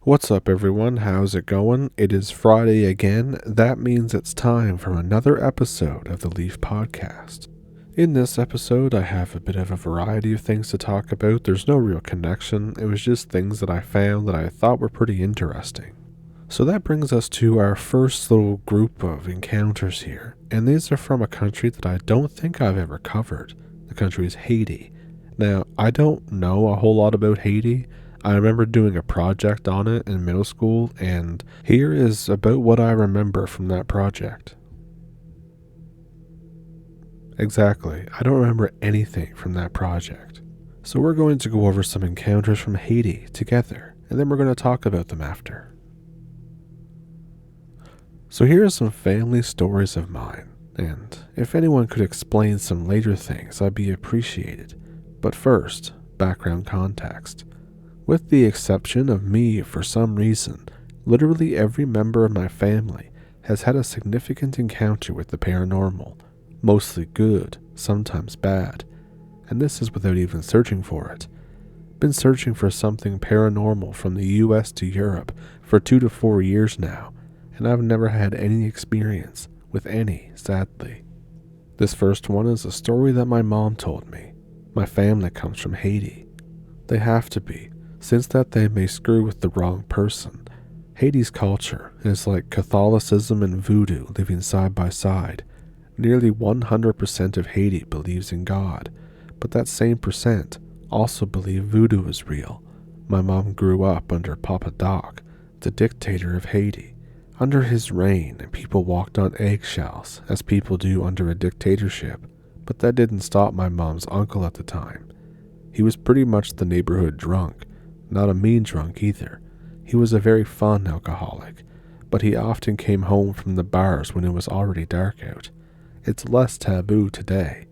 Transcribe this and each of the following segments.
What's up, everyone? How's it going? It is Friday again. That means it's time for another episode of TheLeaf podcast. In this episode, I have a bit of a variety of things to talk about. There's no real connection. It was just things that I found that I thought were pretty interesting. So that brings us to our first little group of encounters here. And these are from a country that I don't think I've ever covered. The country is Haiti. Now, I don't know a whole lot about Haiti. I remember doing a project on it in middle school, and here is about what I remember from that project. Exactly, I don't remember anything from that project. So we're going to go over some encounters from Haiti together, and then we're going to talk about them after. So here are some family stories of mine, and if anyone could explain some later things, I'd be appreciated. But first, background context. With the exception of me, for some reason, literally every member of my family has had a significant encounter with the paranormal, mostly good, sometimes bad, and this is without even searching for it. Been searching for something paranormal from the US to Europe for 2 to 4 years now, and I've never had any experience with any, sadly. This first one is a story that my mom told me. My family comes from Haiti. They have to be, since that they may screw with the wrong person. Haiti's culture is like Catholicism and voodoo living side by side. Nearly 100% of Haiti believes in God, but that same percent also believe voodoo is real. My mom grew up under Papa Doc, the dictator of Haiti. Under his reign, people walked on eggshells, as people do under a dictatorship, but that didn't stop my mom's uncle at the time. He was pretty much the neighborhood drunk. Not a mean drunk either. He was a very fun alcoholic, but he often came home from the bars when it was already dark out. It's less taboo today,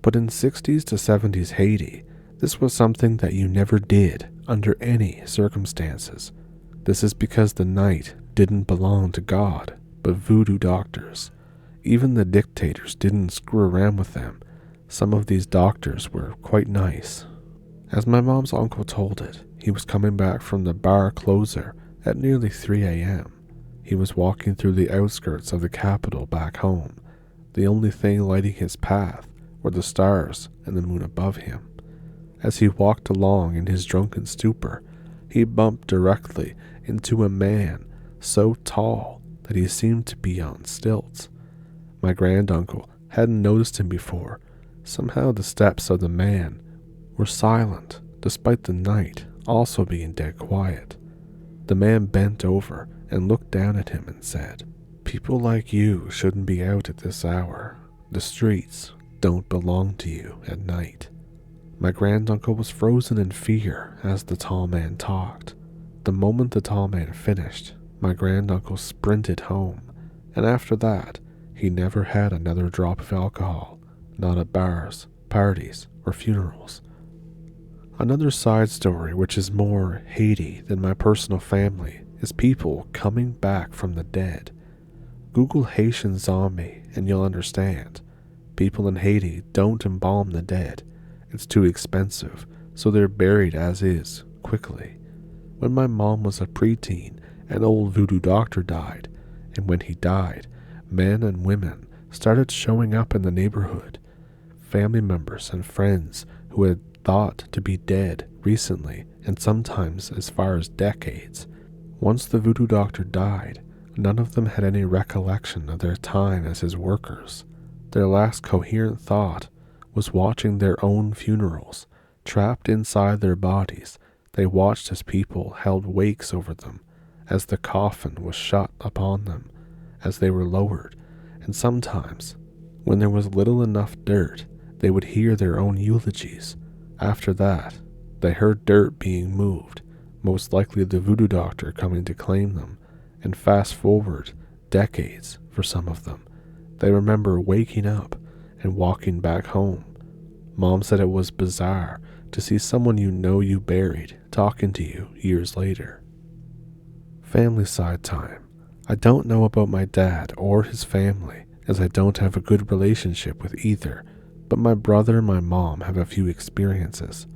but in 60s to 70s Haiti, this was something that you never did under any circumstances. This is because the night didn't belong to God, but voodoo doctors. Even the dictators didn't screw around with them. Some of these doctors were quite nice. As my mom's uncle told it, he was coming back from the bar closer at nearly 3 a.m. He was walking through the outskirts of the capital back home. The only thing lighting his path were the stars and the moon above him. As he walked along in his drunken stupor, he bumped directly into a man so tall that he seemed to be on stilts. My granduncle hadn't noticed him before. Somehow the steps of the man were silent, despite the night also being dead quiet. The man bent over and looked down at him and said, "People like you shouldn't be out at this hour. The streets don't belong to you at night." My granduncle was frozen in fear as the tall man talked. The moment the tall man finished, my granduncle sprinted home, and after that, he never had another drop of alcohol, not at bars, parties, or funerals. Another side story, which is more Haiti than my personal family, is people coming back from the dead. Google Haitian zombie and you'll understand. People in Haiti don't embalm the dead. It's too expensive, so they're buried as is, quickly. When my mom was a preteen, an old voodoo doctor died, and when he died, men and women started showing up in the neighborhood. Family members and friends who had thought to be dead recently, and sometimes as far as decades. Once the voodoo doctor died, none of them had any recollection of their time as his workers. Their last coherent thought was watching their own funerals. Trapped inside their bodies, they watched as people held wakes over them, as the coffin was shut upon them, as they were lowered, and sometimes, when there was little enough dirt, they would hear their own eulogies. After that, they heard dirt being moved, most likely the voodoo doctor coming to claim them, and fast forward decades for some of them. They remember waking up and walking back home. Mom said it was bizarre to see someone you know you buried talking to you years later. Family side time. I don't know about my dad or his family, as I don't have a good relationship with either, but my brother and my mom have a few experiences.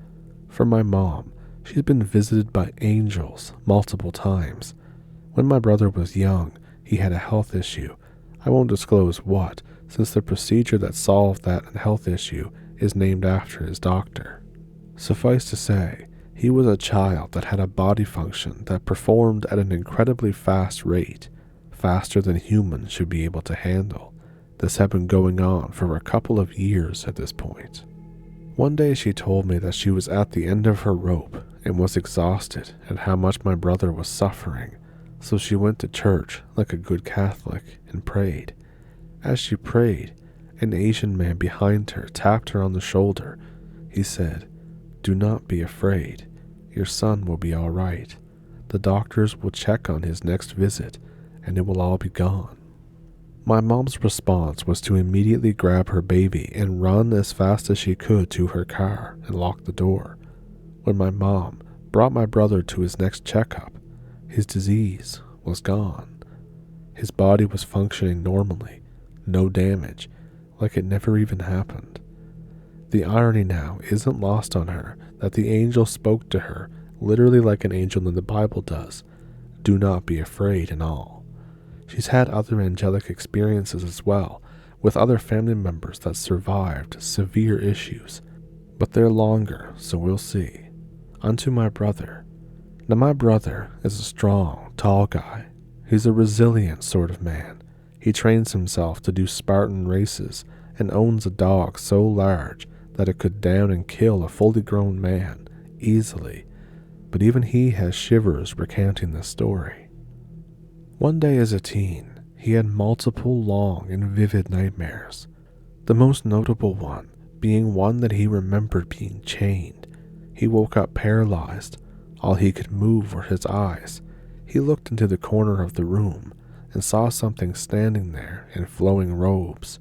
For my mom, She's been visited by angels multiple times. When my brother was young, he had a health issue. I won't disclose what, since the procedure that solved that health issue is named after his doctor. Suffice to say, he was a child that had a body function that performed at an incredibly fast rate, faster than humans should be able to handle. This had been going on for a couple of years at this point. One day she told me that she was at the end of her rope and was exhausted at how much my brother was suffering, so she went to church like a good Catholic and prayed. As she prayed, an Asian man behind her tapped her on the shoulder. He said, "Do not be afraid. Your son will be all right. The doctors will check on his next visit, and it will all be gone." My mom's response was to immediately grab her baby and run as fast as she could to her car and lock the door. When my mom brought my brother to his next checkup, his disease was gone. His body was functioning normally, no damage, like it never even happened. The irony now isn't lost on her that the angel spoke to her literally like an angel in the Bible does. Do not be afraid and all. She's had other angelic experiences as well, with other family members that survived severe issues, but they're longer, so we'll see. Onto my brother. Now my brother is a strong, tall guy. He's a resilient sort of man. He trains himself to do Spartan races and owns a dog so large that it could down and kill a fully grown man easily, but even he has shivers recounting this story. One day as a teen, he had multiple long and vivid nightmares, the most notable one being one that he remembered being chained. He woke up paralyzed. All he could move were his eyes. He looked into the corner of the room and saw something standing there in flowing robes.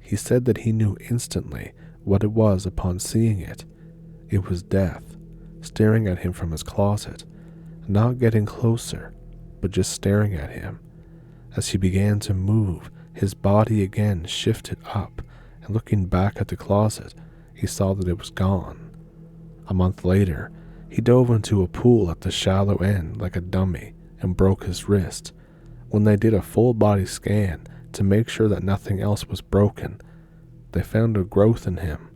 He said that he knew instantly what it was upon seeing it. It was death, staring at him from his closet, not getting closer, but just staring at him. As he began to move, his body again shifted up, and looking back at the closet, he saw that it was gone. A month later, he dove into a pool at the shallow end like a dummy and broke his wrist. When they did a full body scan to make sure that nothing else was broken, they found a growth in him.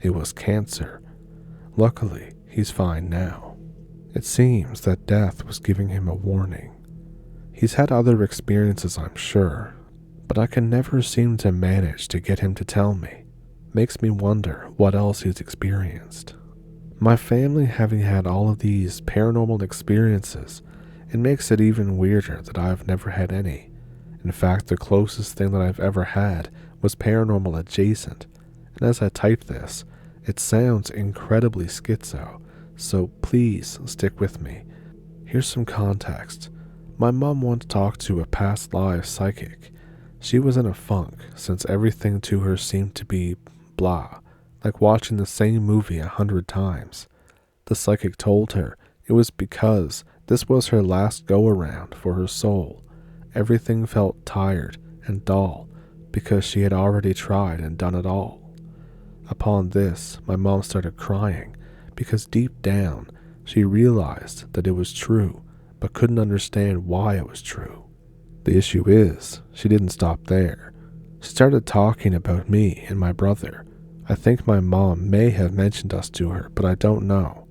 It was cancer. Luckily, he's fine now. It seems that death was giving him a warning. He's had other experiences, I'm sure, but I can never seem to manage to get him to tell me. Makes me wonder what else he's experienced. My family having had all of these paranormal experiences, it makes it even weirder that I've never had any. In fact, the closest thing that I've ever had was paranormal adjacent, and as I type this, it sounds incredibly schizo, so please stick with me. Here's some context. My mom once talked to a past life psychic. She was in a funk since everything to her seemed to be blah, like watching the same movie 100 times. The psychic told her it was because this was her last go-around for her soul. Everything felt tired and dull because she had already tried and done it all. Upon this, my mom started crying because deep down she realized that it was true, but couldn't understand why it was true. The issue is, she didn't stop there. She started talking about me and my brother. I think my mom may have mentioned us to her, but I don't know.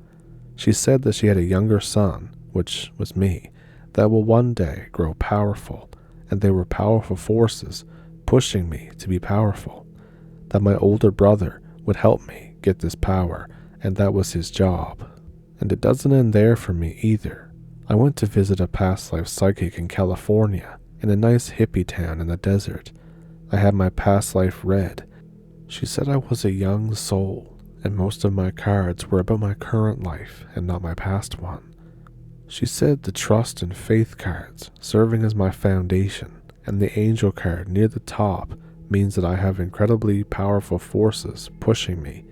She said that she had a younger son, which was me, that will one day grow powerful, and they were powerful forces pushing me to be powerful. That my older brother would help me get this power, and that was his job. And it doesn't end there for me either. I went to visit a past life psychic in California, in a nice hippie town in the desert. I had my past life read. She said I was a young soul, and most of my cards were about my current life and not my past one. She said the trust and faith cards serving as my foundation, and the angel card near the top means that I have incredibly powerful forces pushing me,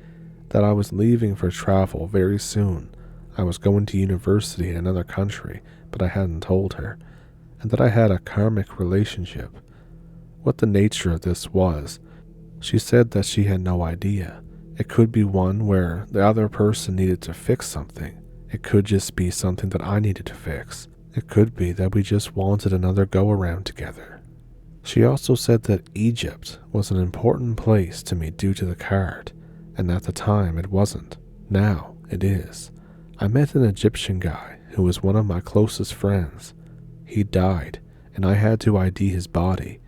that I was leaving for travel very soon. I was going to university in another country, but I hadn't told her, and that I had a karmic relationship. What the nature of this was, she said that she had no idea. It could be one where the other person needed to fix something. It could just be something that I needed to fix. It could be that we just wanted another go around together. She also said that Egypt was an important place to me due to the card, and at the time it wasn't. Now it is. I met an Egyptian guy who was one of my closest friends. He died, and I had to ID his body.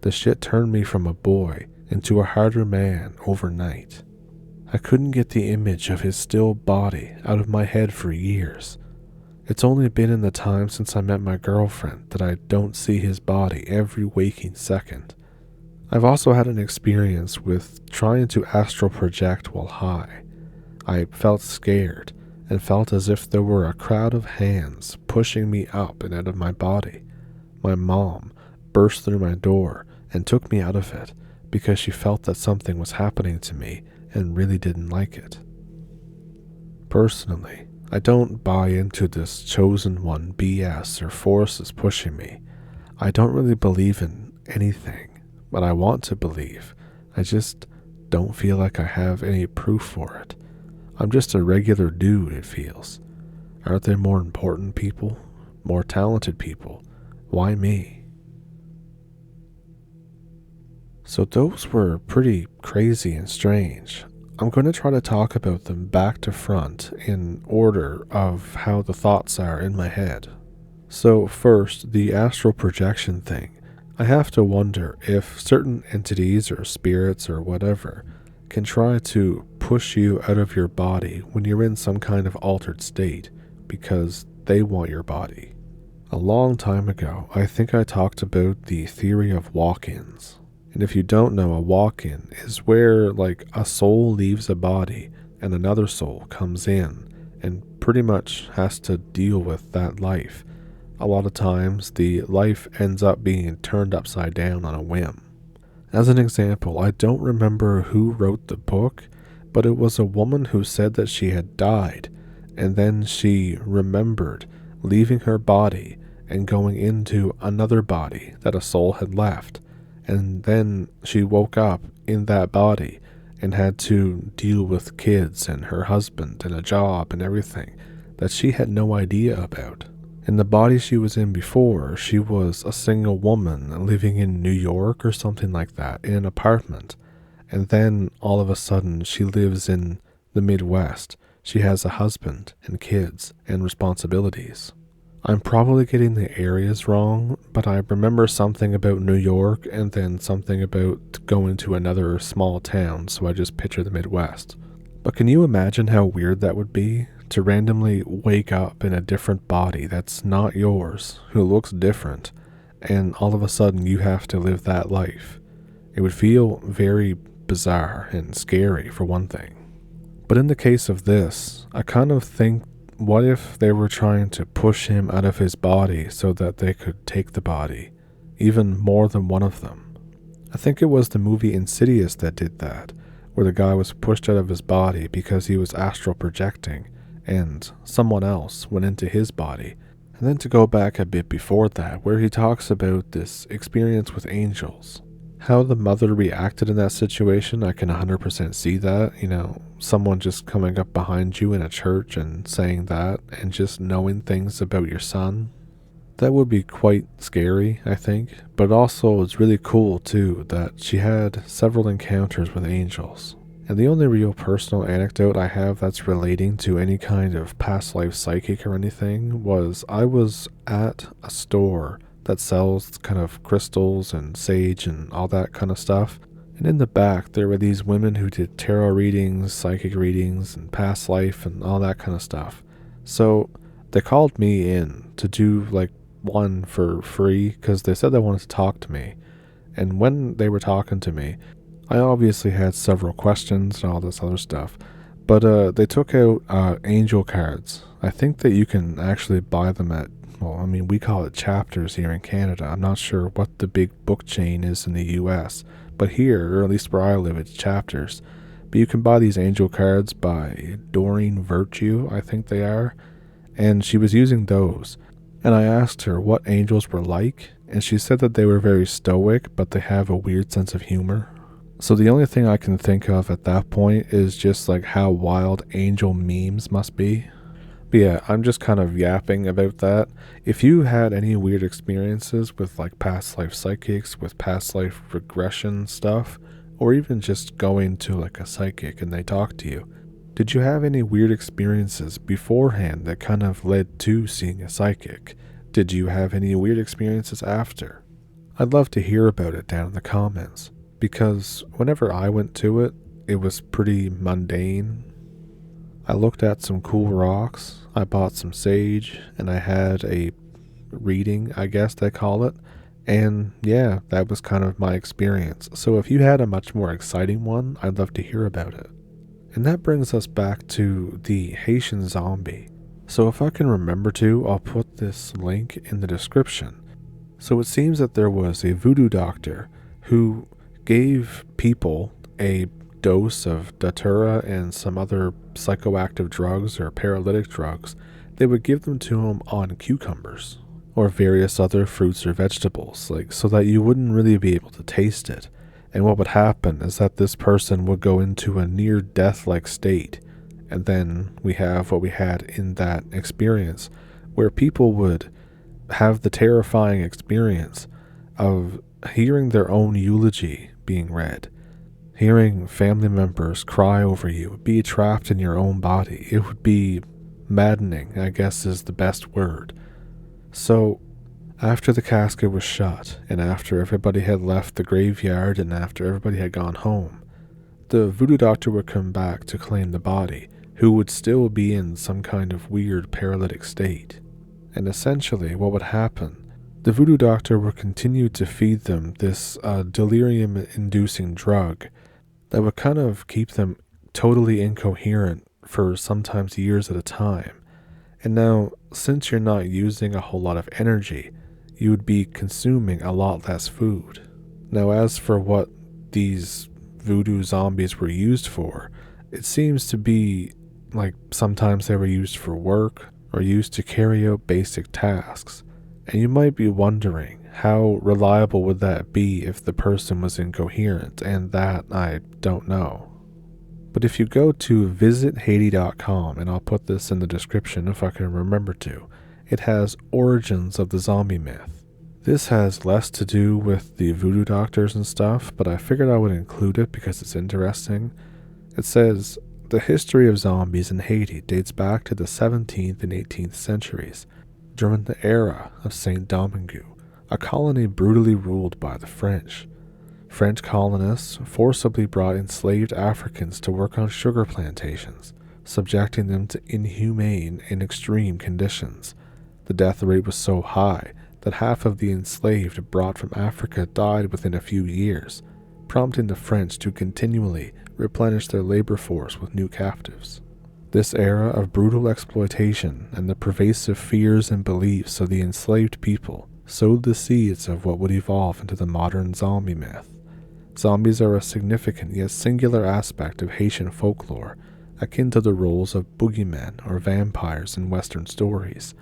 The shit turned me from a boy into a harder man overnight. I couldn't get the image of his still body out of my head for years. It's only been in the time since I met my girlfriend that I don't see his body every waking second. I've also had an experience with trying to astral project while high. I felt scared and felt as if there were a crowd of hands pushing me up and out of my body. My mom burst through my door and took me out of it because she felt that something was happening to me and really didn't like it. Personally, I don't buy into this chosen one BS or forces pushing me. I don't really believe in anything, but I want to believe. I just don't feel like I have any proof for it. I'm just a regular dude, it feels. Aren't there more important people? More talented people? Why me? So those were pretty crazy and strange. I'm going to try to talk about them back to front in order of how the thoughts are in my head. So first, the astral projection thing. I have to wonder if certain entities or spirits or whatever can try to push you out of your body when you're in some kind of altered state because they want your body. A long time ago, I think I talked about the theory of walk-ins. And if you don't know, a walk-in is where like a soul leaves a body and another soul comes in and pretty much has to deal with that life. A lot of times the life ends up being turned upside down on a whim. As an example, I don't remember who wrote the book, but it was a woman who said that she had died and then she remembered leaving her body and going into another body that a soul had left. And then she woke up in that body and had to deal with kids and her husband and a job and everything that she had no idea about. In the body she was in before, she was a single woman living in New York or something like that in an apartment. And then all of a sudden she lives in the Midwest. She has a husband and kids and responsibilities. I'm probably getting the areas wrong, but I remember something about New York and then something about going to another small town, so I just picture the Midwest. But can you imagine how weird that would be? To randomly wake up in a different body that's not yours, who looks different, and all of a sudden you have to live that life. It would feel very bizarre and scary for one thing. But in the case of this, I kind of think, what if they were trying to push him out of his body so that they could take the body? Even more than one of them. I think it was the movie Insidious that did that, where the guy was pushed out of his body because he was astral projecting, and someone else went into his body. And then to go back a bit before that, where he talks about this experience with angels. How the mother reacted in that situation, I can 100% see that. Someone just coming up behind you in a church and saying that, and just knowing things about your son. That would be quite scary, I think. But also, it's really cool, too, that she had several encounters with angels. And the only real personal anecdote I have that's relating to any kind of past life psychic or anything was I was at a store that sells kind of crystals and sage and all that kind of stuff. And in the back, there were these women who did tarot readings, psychic readings, and past life and all that kind of stuff. So they called me in to do like one for free because they said they wanted to talk to me. And when they were talking to me, I obviously had several questions and all this other stuff. But they took out angel cards. I think that you can actually buy them at, we call it chapters here in Canada. I'm not sure what the big book chain is in the US, but here, or at least where I live, it's chapters. But you can buy these angel cards by Doreen Virtue, I think they are, and she was using those. And I asked her what angels were like, and she said that they were very stoic, but they have a weird sense of humor. So the only thing I can think of at that point is just like how wild angel memes must be. But yeah, I'm just kind of yapping about that. If you had any weird experiences with like past life psychics, with past life regression stuff, or even just going to like a psychic and they talk to you, did you have any weird experiences beforehand that kind of led to seeing a psychic? Did you have any weird experiences after? I'd love to hear about it down in the comments, because whenever I went to it, it was pretty mundane. I looked at some cool rocks, I bought some sage, and I had a reading, I guess they call it. And yeah, that was kind of my experience. So if you had a much more exciting one, I'd love to hear about it. And that brings us back to the Haitian zombie. So if I can remember to, I'll put this link in the description. So it seems that there was a voodoo doctor who gave people a dose of datura and some other psychoactive drugs or paralytic drugs. They would give them to him on cucumbers or various other fruits or vegetables, like so that you wouldn't really be able to taste it. And what would happen is that this person would go into a near death-like state. And then we have what we had in that experience, where people would have the terrifying experience of hearing their own eulogy being read, hearing family members cry over you, be trapped in your own body. It would be maddening, I guess is the best word. So, after the casket was shut, and after everybody had left the graveyard, and after everybody had gone home, the voodoo doctor would come back to claim the body, who would still be in some kind of weird paralytic state. And essentially, what would happen, the voodoo doctor would continue to feed them this delirium-inducing drug that would kind of keep them totally incoherent for sometimes years at a time. And now, since you're not using a whole lot of energy, you would be consuming a lot less food. Now, as for what these voodoo zombies were used for, it seems to be like sometimes they were used for work or used to carry out basic tasks. And you might be wondering, how reliable would that be if the person was incoherent? And that I don't know. But if you go to visithaiti.com, and I'll put this in the description if I can remember to, it has Origins of the Zombie Myth. This has less to do with the voodoo doctors and stuff, but I figured I would include it because it's interesting. It says, the history of zombies in Haiti dates back to the 17th and 18th centuries, during the era of Saint Domingue, a colony brutally ruled by the French. French colonists forcibly brought enslaved Africans to work on sugar plantations, subjecting them to inhumane and extreme conditions. The death rate was so high that half of the enslaved brought from Africa died within a few years, prompting the French to continually replenish their labor force with new captives. This era of brutal exploitation and the pervasive fears and beliefs of the enslaved people sowed the seeds of what would evolve into the modern zombie myth. Zombies are a significant yet singular aspect of Haitian folklore, akin to the roles of boogeymen or vampires in Western stories.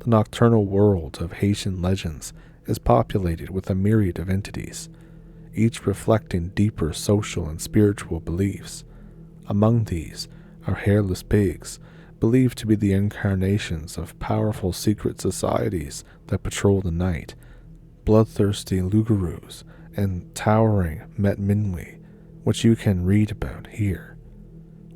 The nocturnal world of Haitian legends is populated with a myriad of entities, each reflecting deeper social and spiritual beliefs. Among these are hairless pigs, believed to be the incarnations of powerful secret societies that patrol the night, bloodthirsty loups-garoux, and towering metminwi, which you can read about here.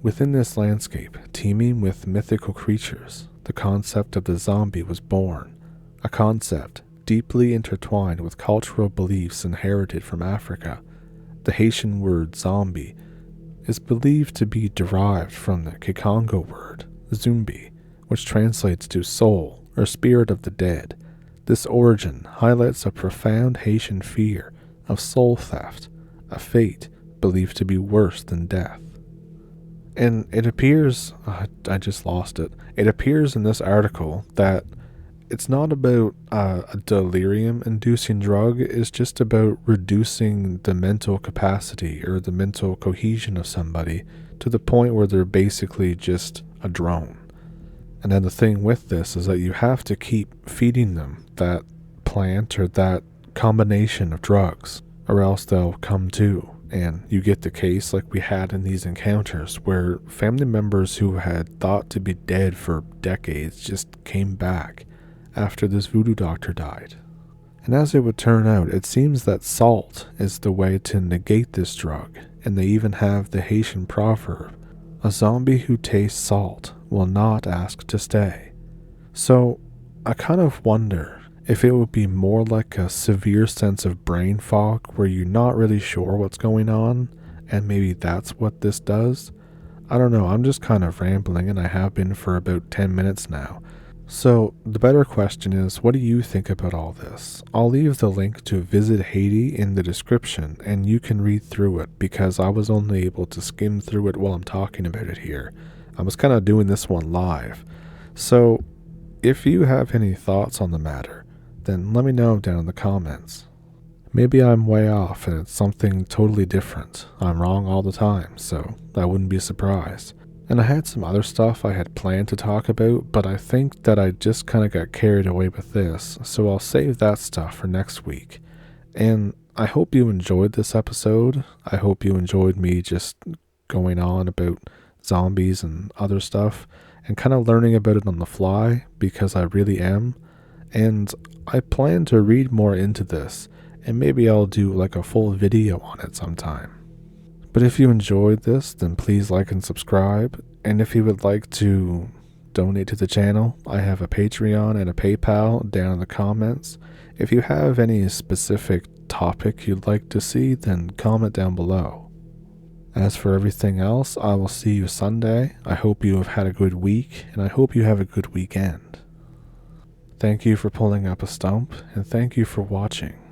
Within this landscape, teeming with mythical creatures, the concept of the zombie was born, a concept deeply intertwined with cultural beliefs inherited from Africa. The Haitian word zombie is believed to be derived from the Kikongo word, zumbi, which translates to soul or spirit of the dead. This origin highlights a profound Haitian fear of soul theft, a fate believed to be worse than death. And it appears, I just lost it, it appears in this article that it's not about a delirium-inducing drug, it's just about reducing the mental capacity or the mental cohesion of somebody to the point where they're basically just a drone. And then the thing with this is that you have to keep feeding them that plant or that combination of drugs, or else they'll come to. and you get the case like we had in these encounters where family members who had thought to be dead for decades just came back after this voodoo doctor died. And as it would turn out, it seems that salt is the way to negate this drug, and they even have the Haitian proverb, a zombie who tastes salt will not ask to stay. So I kind of wonder if it would be more like a severe sense of brain fog where you're not really sure what's going on, and maybe that's what this does. I don't know, I'm just kind of rambling, and I have been for about 10 minutes now. So the better question is, what do you think about all this? I'll leave the link to Visit Haiti in the description, and you can read through it because I was only able to skim through it while I'm talking about it here. I was kind of doing this one live. So if you have any thoughts on the matter, then let me know down in the comments. Maybe I'm way off and it's something totally different. I'm wrong all the time, so I wouldn't be surprised. And I had some other stuff I had planned to talk about, but I think that I just kind of got carried away with this, so I'll save that stuff for next week. And I hope you enjoyed this episode. I hope you enjoyed me just going on about zombies and other stuff and kind of learning about it on the fly, because I really am. And I plan to read more into this, and maybe I'll do like a full video on it sometime. But if you enjoyed this, then please like and subscribe. And if you would like to donate to the channel, I have a Patreon and a PayPal down in the comments. If you have any specific topic you'd like to see, then comment down below. As for everything else, I will see you Sunday. I hope you have had a good week, and I hope you have a good weekend. Thank you for pulling up a stump, and thank you for watching.